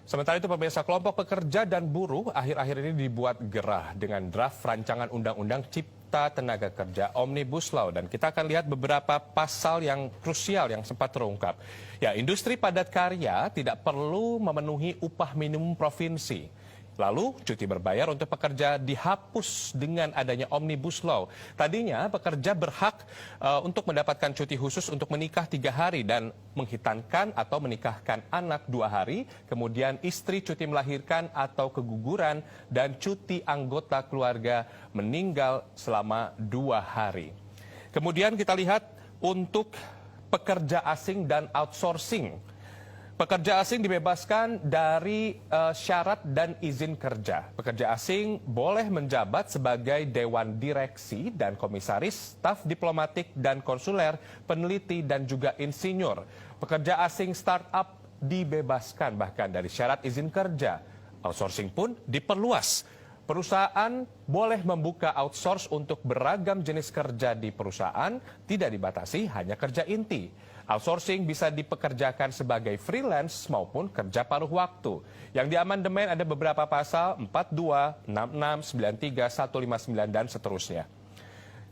Sementara itu pemirsa, kelompok pekerja dan buruh akhir-akhir ini dibuat gerah dengan draft rancangan undang-undang Cipta Tenaga Kerja Omnibus Law. Dan kita akan lihat beberapa pasal yang krusial yang sempat terungkap. Ya, industri padat karya tidak perlu memenuhi upah minimum provinsi. Lalu, cuti berbayar untuk pekerja dihapus dengan adanya Omnibus Law. Tadinya, pekerja berhak untuk mendapatkan cuti khusus untuk menikah 3 hari dan menghitankan atau menikahkan anak 2 hari, kemudian istri cuti melahirkan atau keguguran, dan cuti anggota keluarga meninggal selama 2 hari. Kemudian kita lihat untuk pekerja asing dan outsourcing. Pekerja asing dibebaskan dari syarat dan izin kerja. Pekerja asing boleh menjabat sebagai dewan direksi dan komisaris, staf diplomatik dan konsuler, peneliti dan juga insinyur. Pekerja asing startup dibebaskan bahkan dari syarat izin kerja. Outsourcing pun diperluas. Perusahaan boleh membuka outsource untuk beragam jenis kerja di perusahaan, tidak dibatasi hanya kerja inti. Outsourcing bisa dipekerjakan sebagai freelance maupun kerja paruh waktu. Yang diamandemen ada beberapa pasal 42, 66, 93, 159 dan seterusnya.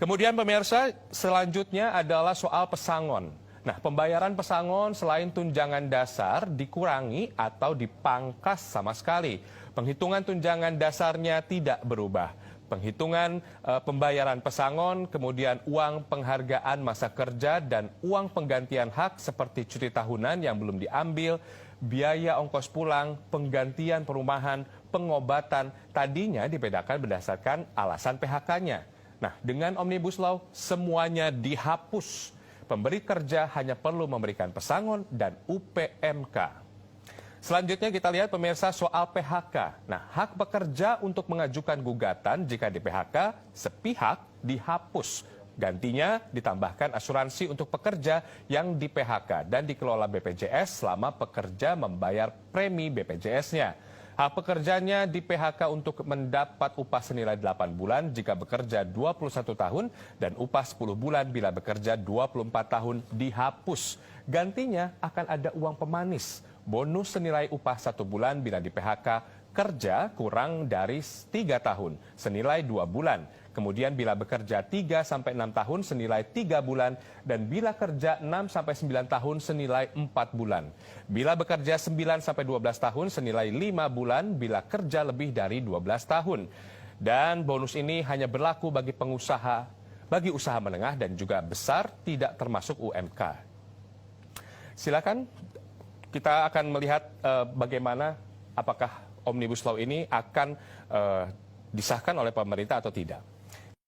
Kemudian pemirsa, selanjutnya adalah soal pesangon. Nah, pembayaran pesangon selain tunjangan dasar dikurangi atau dipangkas sama sekali. Penghitungan tunjangan dasarnya tidak berubah. Penghitungan pembayaran pesangon, kemudian uang penghargaan masa kerja dan uang penggantian hak seperti cuti tahunan yang belum diambil, biaya ongkos pulang, penggantian perumahan, pengobatan, tadinya dibedakan berdasarkan alasan PHK-nya. Nah, dengan Omnibus Law semuanya dihapus. Pemberi kerja hanya perlu memberikan pesangon dan UPMK. Selanjutnya kita lihat pemirsa soal PHK. Nah, hak pekerja untuk mengajukan gugatan jika di PHK sepihak dihapus. Gantinya ditambahkan asuransi untuk pekerja yang di PHK dan dikelola BPJS selama pekerja membayar premi BPJS-nya. Hak pekerjanya di PHK untuk mendapat upah senilai 8 bulan jika bekerja 21 tahun dan upah 10 bulan bila bekerja 24 tahun dihapus. Gantinya akan ada uang pemanis. Bonus senilai upah 1 bulan bila di PHK kerja kurang dari 3 tahun, senilai 2 bulan. Kemudian bila bekerja 3-6 tahun senilai 3 bulan dan bila kerja 6-9 tahun senilai 4 bulan. Bila bekerja 9-12 tahun senilai 5 bulan bila kerja lebih dari 12 tahun. Dan bonus ini hanya berlaku bagi pengusaha, bagi usaha menengah dan juga besar tidak termasuk UMK. Silakan. Kita akan melihat bagaimana apakah Omnibus Law ini akan disahkan oleh pemerintah atau tidak.